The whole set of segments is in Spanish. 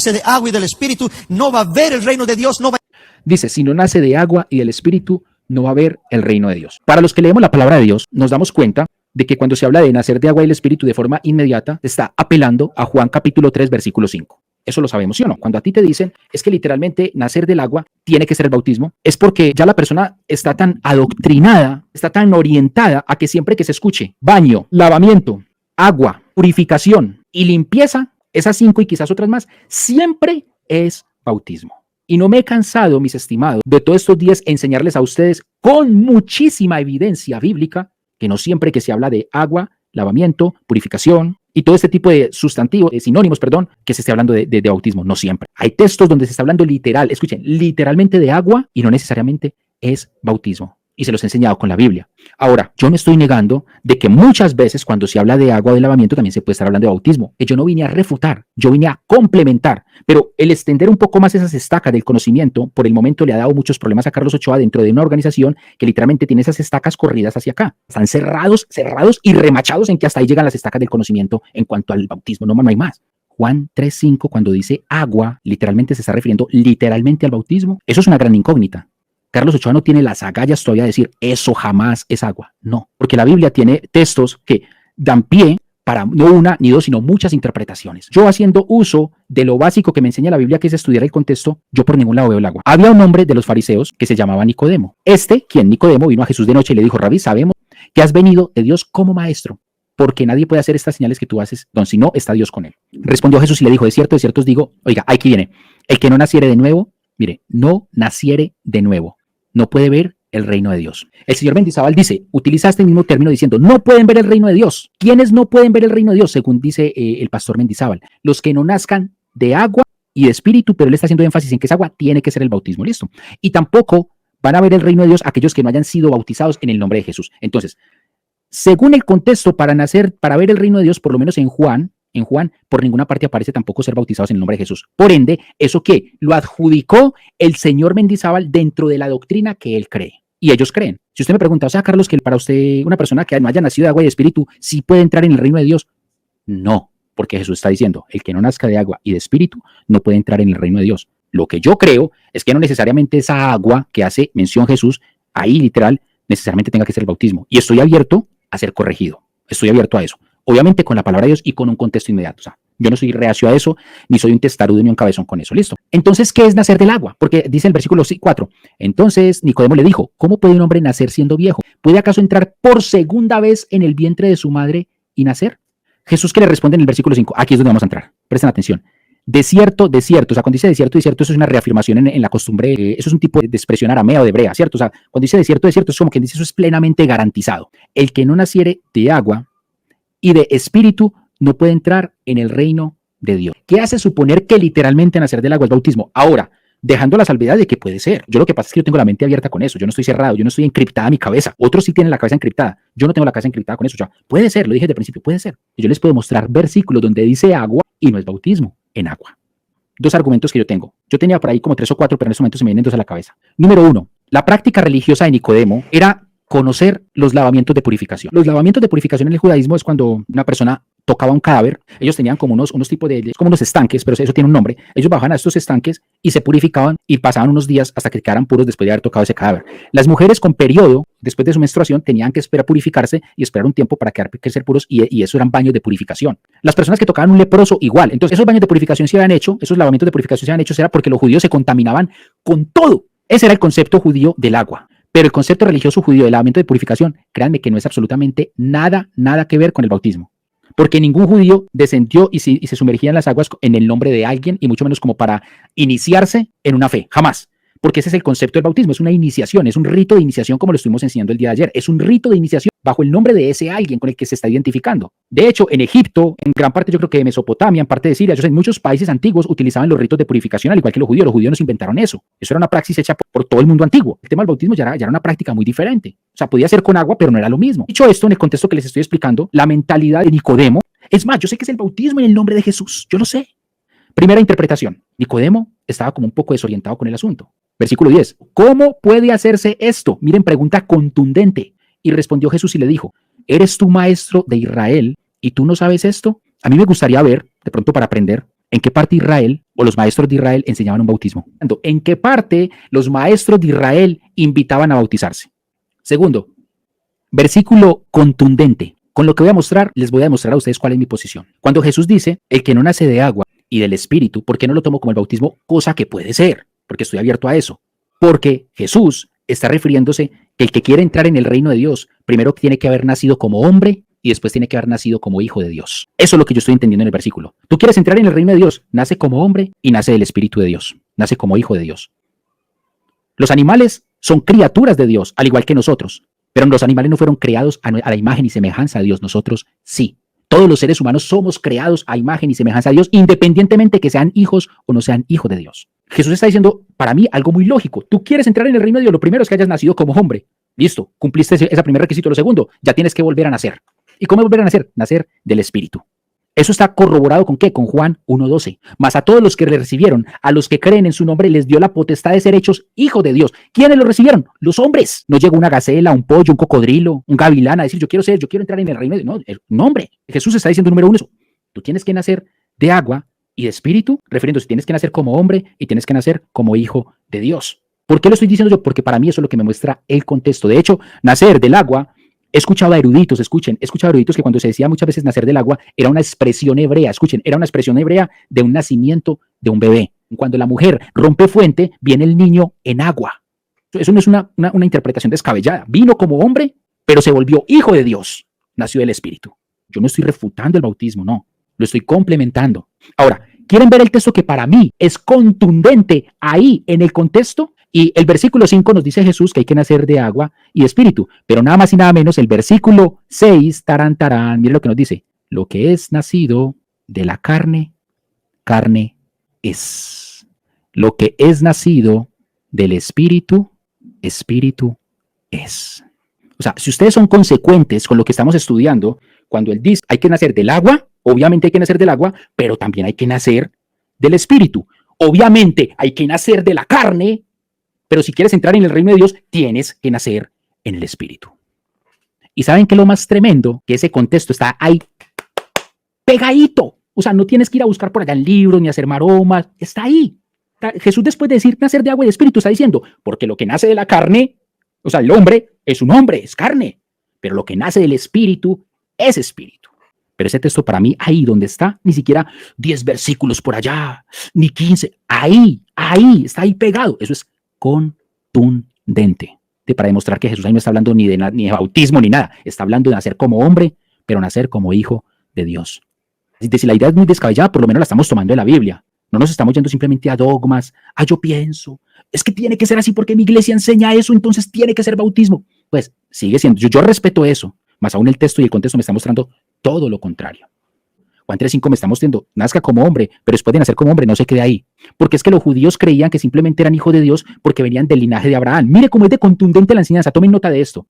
nace de agua y del Espíritu, no va a ver el reino de Dios, no va. Dice, si no nace de agua y del Espíritu, no va a ver el reino de Dios. Para los que leemos la palabra de Dios, nos damos cuenta de que cuando se habla de nacer de agua y el Espíritu de forma inmediata, se está apelando a Juan capítulo 3, versículo 5. Eso lo sabemos, ¿sí o no? Cuando a ti te dicen es que literalmente nacer del agua tiene que ser el bautismo, es porque ya la persona está tan adoctrinada, está tan orientada a que siempre que se escuche baño, lavamiento, agua, purificación y limpieza, esas 5 y quizás otras más, siempre es bautismo. Y no me he cansado, mis estimados, de todos estos días enseñarles a ustedes con muchísima evidencia bíblica que no siempre que se habla de agua, lavamiento, purificación y todo este tipo de sustantivos, de sinónimos, perdón, que se esté hablando de bautismo. No siempre. Hay textos donde se está hablando literal, escuchen, literalmente de agua y no necesariamente es bautismo. Y se los he enseñado con la Biblia. Ahora, yo no estoy negando de que muchas veces cuando se habla de agua o de lavamiento también se puede estar hablando de bautismo. Yo no vine a refutar, yo vine a complementar. Pero el extender un poco más esas estacas del conocimiento, por el momento le ha dado muchos problemas a Carlos Ochoa dentro de una organización que literalmente tiene esas estacas corridas hacia acá. Están cerrados y remachados en que hasta ahí llegan las estacas del conocimiento en cuanto al bautismo. No hay más. Juan 3:5, cuando dice agua, literalmente se está refiriendo literalmente al bautismo. Eso es una gran incógnita. Carlos Ochoa no tiene las agallas todavía de decir eso jamás es agua. No, porque la Biblia tiene textos que dan pie para no una ni dos, sino muchas interpretaciones. Yo haciendo uso de lo básico que me enseña la Biblia, que es estudiar el contexto, yo por ningún lado veo el agua. Había un hombre de los fariseos que se llamaba Nicodemo. Nicodemo, vino a Jesús de noche y le dijo, Rabí, sabemos que has venido de Dios como maestro, porque nadie puede hacer estas señales que tú haces, si no está Dios con él. Respondió Jesús y le dijo, de cierto os digo, oiga, aquí viene, el que no naciere de nuevo, mire, no naciere de nuevo, no puede ver el reino de Dios. El señor Mendizábal dice, utiliza este mismo término diciendo, no pueden ver el reino de Dios. ¿Quiénes no pueden ver el reino de Dios? Según dice el pastor Mendizábal, los que no nazcan de agua y de espíritu, pero él está haciendo énfasis en que es agua, tiene que ser el bautismo, listo. Y tampoco van a ver el reino de Dios aquellos que no hayan sido bautizados en el nombre de Jesús. Entonces, según el contexto, para ver el reino de Dios, por lo menos en Juan, por ninguna parte aparece tampoco ser bautizados en el nombre de Jesús. Por ende, ¿eso qué? Lo adjudicó el señor Mendizábal dentro de la doctrina que él cree. Y ellos creen. Si usted me pregunta, o sea, Carlos, que para usted, una persona que no haya nacido de agua y de espíritu, ¿sí puede entrar en el reino de Dios? No, porque Jesús está diciendo, el que no nazca de agua y de espíritu no puede entrar en el reino de Dios. Lo que yo creo es que no necesariamente esa agua que hace mención Jesús, ahí literal, necesariamente tenga que ser el bautismo. Y estoy abierto a ser corregido. Estoy abierto a eso. Obviamente con la palabra de Dios y con un contexto inmediato. O sea, yo no soy reacio a eso, ni soy un testarudo ni un cabezón con eso. Listo. Entonces, ¿qué es nacer del agua? Porque dice el versículo 4. Entonces Nicodemo le dijo, ¿cómo puede un hombre nacer siendo viejo? ¿Puede acaso entrar por segunda vez en el vientre de su madre y nacer? Jesús, que le responde en el versículo 5. Aquí es donde vamos a entrar. Presten atención. De cierto. O sea, cuando dice de cierto, eso es una reafirmación en la costumbre. Eso es un tipo de expresión aramea o de hebrea, ¿cierto? O sea, cuando dice de cierto, es como quien dice eso es plenamente garantizado. El que no naciere de agua y de espíritu no puede entrar en el reino de Dios. ¿Qué hace suponer que literalmente nacer del agua es bautismo? Ahora, dejando la salvedad de que puede ser. Yo lo que pasa es que yo tengo la mente abierta con eso. Yo no estoy cerrado, yo no estoy encriptada mi cabeza. Otros sí tienen la cabeza encriptada. Yo no tengo la cabeza encriptada con eso. Ya, puede ser, lo dije desde el principio, puede ser. Y yo les puedo mostrar versículos donde dice agua y no es bautismo en agua. Dos argumentos que yo tengo. Yo tenía por ahí como 3 o 4, pero en este momento se me vienen 2 a la cabeza. Número 1, la práctica religiosa de Nicodemo era conocer los lavamientos de purificación. Los lavamientos de purificación en el judaísmo es cuando una persona tocaba un cadáver. Ellos tenían como unos tipos de, como unos estanques, pero eso tiene un nombre. Ellos bajaban a estos estanques y se purificaban y pasaban unos días hasta que quedaran puros después de haber tocado ese cadáver. Las mujeres con periodo, después de su menstruación, tenían que esperar purificarse y esperar un tiempo para ser puros y eso eran baños de purificación. Las personas que tocaban un leproso, igual. Entonces, esos baños de purificación se habían hecho, esos lavamientos de purificación se habían hecho, era porque los judíos se contaminaban con todo. Ese era el concepto judío del agua. Pero el concepto religioso judío del lavamiento de purificación, créanme que no es absolutamente nada que ver con el bautismo. Porque ningún judío descendió y se sumergía en las aguas en el nombre de alguien y mucho menos como para iniciarse en una fe, jamás. Porque ese es el concepto del bautismo, es una iniciación, es un rito de iniciación como lo estuvimos enseñando el día de ayer. Es un rito de iniciación bajo el nombre de ese alguien con el que se está identificando. De hecho, en Egipto, en gran parte yo creo que de Mesopotamia, en parte de Siria, en muchos países antiguos utilizaban los ritos de purificación, al igual que los judíos. Los judíos nos inventaron eso. Eso era una praxis hecha por todo el mundo antiguo. El tema del bautismo ya era una práctica muy diferente. O sea, podía ser con agua, pero no era lo mismo. Dicho esto, en el contexto que les estoy explicando, la mentalidad de Nicodemo, es más, yo sé que es el bautismo en el nombre de Jesús, yo lo sé. Primera interpretación, Nicodemo estaba como un poco desorientado con el asunto. Versículo 10, ¿cómo puede hacerse esto? Miren, pregunta contundente. Y respondió Jesús y le dijo, ¿eres tú maestro de Israel y tú no sabes esto? A mí me gustaría ver, de pronto para aprender, ¿En qué parte Israel o los maestros de Israel enseñaban un bautismo? ¿En qué parte los maestros de Israel invitaban a bautizarse? Segundo, versículo contundente. Con lo que voy a mostrar, les voy a demostrar a ustedes cuál es mi posición. Cuando Jesús dice, el que no nace de agua y del Espíritu, ¿por qué no lo tomo como el bautismo? Cosa que puede ser, porque estoy abierto a eso. Porque Jesús está refiriéndose que el que quiere entrar en el reino de Dios, primero tiene que haber nacido como hombre y después tiene que haber nacido como hijo de Dios. Eso es lo que yo estoy entendiendo en el versículo. Tú quieres entrar en el reino de Dios, nace como hombre y nace del Espíritu de Dios, nace como hijo de Dios. Los animales son criaturas de Dios, al igual que nosotros, pero los animales no fueron creados a la imagen y semejanza de Dios, nosotros sí. Todos los seres humanos somos creados a imagen y semejanza de Dios, independientemente que sean hijos o no sean hijos de Dios. Jesús está diciendo, para mí, algo muy lógico. Tú quieres entrar en el reino de Dios, lo primero es que hayas nacido como hombre. Listo, cumpliste ese primer requisito. Lo segundo, ya tienes que volver a nacer. ¿Y cómo volver a nacer? Nacer del Espíritu. Eso está corroborado ¿con qué? Con Juan 1:12. Mas a todos los que le recibieron, a los que creen en su nombre, les dio la potestad de ser hechos hijos de Dios. ¿Quiénes lo recibieron? Los hombres. No llegó una gacela, un pollo, un cocodrilo, un gavilán a decir, yo quiero entrar en el reino de Dios. No, el hombre. Jesús está diciendo, número uno, eso. Tú tienes que nacer de agua y de espíritu, refiriéndose, tienes que nacer como hombre y tienes que nacer como hijo de Dios. ¿Por qué lo estoy diciendo yo? Porque para mí eso es lo que me muestra el contexto. De hecho, nacer del agua, he escuchado a eruditos, he escuchado a eruditos que cuando se decía muchas veces nacer del agua, era una expresión hebrea, era una expresión hebrea de un nacimiento de un bebé. Cuando la mujer rompe fuente, viene el niño en agua. Eso no es una interpretación descabellada. Vino como hombre, pero se volvió hijo de Dios. Nació del Espíritu. Yo no estoy refutando el bautismo, no. Lo estoy complementando. Ahora, ¿quieren ver el texto que para mí es contundente ahí en el contexto? Y el versículo 5 nos dice Jesús que hay que nacer de agua y espíritu, pero nada más y nada menos el versículo 6, tarán, tarán, mire lo que nos dice, lo que es nacido de la carne, carne es. Lo que es nacido del espíritu, espíritu es. O sea, si ustedes son consecuentes con lo que estamos estudiando, cuando él dice hay que nacer del agua, obviamente hay que nacer del agua, pero también hay que nacer del espíritu. Obviamente hay que nacer de la carne, pero si quieres entrar en el reino de Dios, tienes que nacer en el Espíritu. ¿Y saben qué es lo más tremendo? Que ese contexto está ahí, pegadito. O sea, no tienes que ir a buscar por allá en libros ni hacer maromas. Está ahí. Jesús, después de decir nacer de agua y de Espíritu, está diciendo, porque lo que nace de la carne, o sea, el hombre es un hombre, es carne. Pero lo que nace del Espíritu es Espíritu. Pero ese texto para mí, ahí donde está, ni siquiera 10 versículos por allá, ni 15. Ahí, está ahí pegado. Eso es contundente para demostrar que Jesús ahí no está hablando ni de bautismo ni nada, está hablando de nacer como hombre, pero nacer como hijo de Dios. Si la idea es muy descabellada, por lo menos la estamos tomando de la Biblia, no nos estamos yendo simplemente a dogmas, yo pienso, es que tiene que ser así porque mi iglesia enseña eso, entonces tiene que ser bautismo. Pues sigue siendo, yo respeto eso, más aún el texto y el contexto me está mostrando todo lo contrario. Juan 3:5 me está mostrando, nazca como hombre, pero después de nacer como hombre no se quede ahí. Porque es que los judíos creían que simplemente eran hijos de Dios porque venían del linaje de Abraham. Mire cómo es de contundente la enseñanza, tomen nota de esto.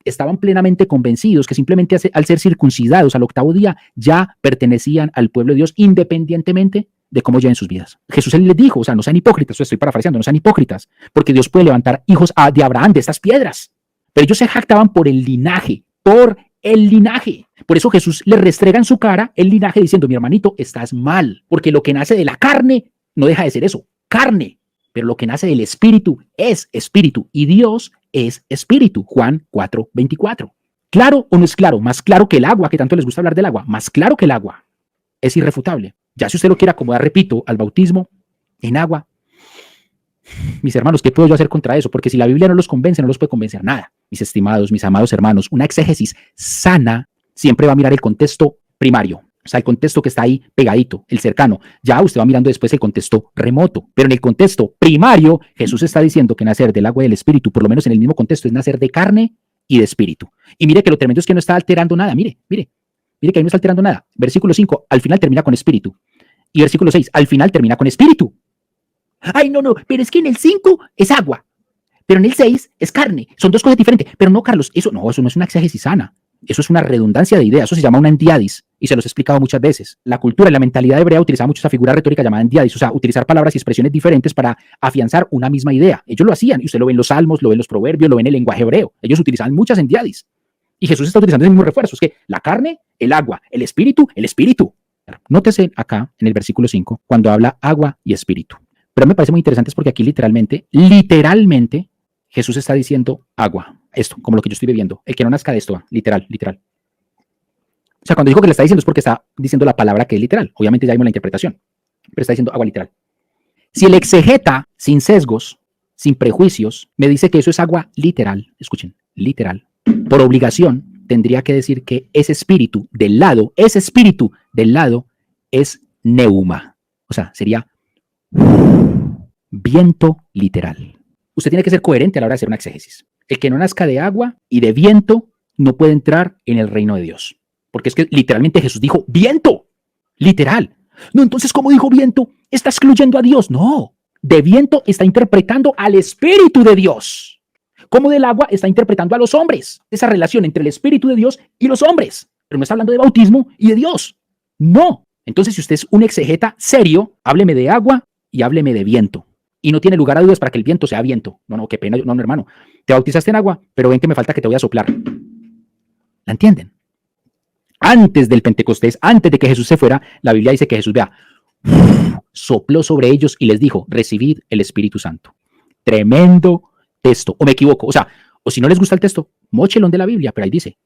Estaban plenamente convencidos que simplemente al ser circuncidados al 8º día ya pertenecían al pueblo de Dios independientemente de cómo lleven sus vidas. Jesús les dijo, o sea, no sean hipócritas, estoy parafraseando, no sean hipócritas, porque Dios puede levantar hijos de Abraham de estas piedras. Pero ellos se jactaban por el linaje, Por eso Jesús le restrega en su cara el linaje diciendo, mi hermanito, estás mal, porque lo que nace de la carne no deja de ser eso, carne, pero lo que nace del espíritu es espíritu y Dios es espíritu. Juan 4:24. ¿Claro o no es claro? Más claro que el agua, que tanto les gusta hablar del agua, más claro que el agua. Es irrefutable. Ya si usted lo quiere acomodar, repito, al bautismo en agua, mis hermanos, ¿qué puedo yo hacer contra eso? Porque si la Biblia no los convence, no los puede convencer nada. Mis estimados, mis amados hermanos, una exégesis sana siempre va a mirar el contexto primario, o sea, el contexto que está ahí pegadito, el cercano. Ya usted va mirando después el contexto remoto, pero en el contexto primario, Jesús está diciendo que nacer del agua y del espíritu, por lo menos en el mismo contexto, es nacer de carne y de espíritu. Y mire que lo tremendo es que no está alterando nada, mire que ahí no está alterando nada. Versículo 5, al final termina con espíritu. Y versículo 6, al final termina con espíritu. Ay, no, pero es que en el 5 es agua, pero en el 6 es carne. Son dos cosas diferentes. Pero no, Carlos, eso no es una exégesis sana. Eso es una redundancia de ideas. Eso se llama una endiadis y se los he explicado muchas veces. La cultura y la mentalidad hebrea utilizaba mucho esa figura retórica llamada endiadis, o sea, utilizar palabras y expresiones diferentes para afianzar una misma idea. Ellos lo hacían y usted lo ve en los salmos, lo ve en los proverbios, lo ve en el lenguaje hebreo. Ellos utilizaban muchas endiadis. Y Jesús está utilizando el mismo refuerzo. Es que la carne, el agua, el espíritu, el espíritu. Nótese acá en el versículo 5, cuando habla agua y espíritu. Pero me parece muy interesante es porque aquí literalmente, Jesús está diciendo agua. Esto, como lo que yo estoy bebiendo. El que no nazca de esto, literal. O sea, cuando dijo que le está diciendo es porque está diciendo la palabra que es literal. Obviamente ya vimos la interpretación, pero está diciendo agua literal. Si el exegeta, sin sesgos, sin prejuicios, me dice que eso es agua literal, escuchen, literal, por obligación, tendría que decir que ese espíritu del lado es neuma. O sea, sería viento literal. Usted tiene que ser coherente a la hora de hacer una exégesis. El que no nazca de agua y de viento no puede entrar en el reino de Dios. Porque es que literalmente Jesús dijo viento, literal. No, entonces, ¿cómo dijo viento? Está excluyendo a Dios. No, de viento está interpretando al Espíritu de Dios. Como del agua está interpretando a los hombres. Esa relación entre el Espíritu de Dios y los hombres. Pero no está hablando de bautismo y de Dios. No. Entonces, si usted es un exegeta serio, hábleme de agua y hábleme de viento. Y no tiene lugar a dudas para que el viento sea viento. No, qué pena. No, hermano. Te bautizaste en agua, pero ven que me falta que te voy a soplar. ¿La entienden? Antes del Pentecostés, antes de que Jesús se fuera, la Biblia dice que Jesús, vea, sopló sobre ellos y les dijo, recibid el Espíritu Santo. Tremendo texto. O me equivoco. O sea, o si no les gusta el texto, móchelón de la Biblia, pero ahí dice,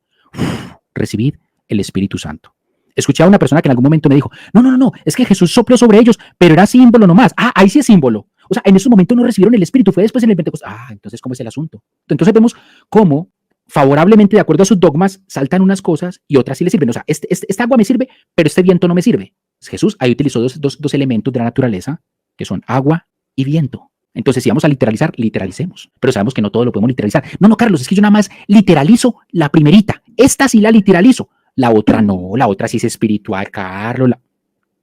recibid el Espíritu Santo. Escuché a una persona que en algún momento me dijo, no, es que Jesús sopló sobre ellos, pero era símbolo nomás. Ah, ahí sí es símbolo. O sea, en esos momentos no recibieron el Espíritu, fue después en el Pentecostés. Ah, entonces, ¿cómo es el asunto? Entonces vemos cómo, favorablemente, de acuerdo a sus dogmas, saltan unas cosas y otras sí le sirven. O sea, esta agua me sirve, pero este viento no me sirve. Jesús ahí utilizó dos elementos de la naturaleza, que son agua y viento. Entonces, si vamos a literalizar, literalicemos. Pero sabemos que no todo lo podemos literalizar. No, Carlos, es que yo nada más literalizo la primerita. Esta sí la literalizo. La otra no, la otra sí es espiritual, Carlos.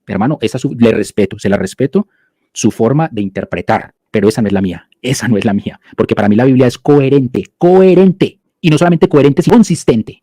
Hermano, le respeto, se la respeto su forma de interpretar, pero esa no es la mía, porque para mí la Biblia es coherente, y no solamente coherente, sino consistente.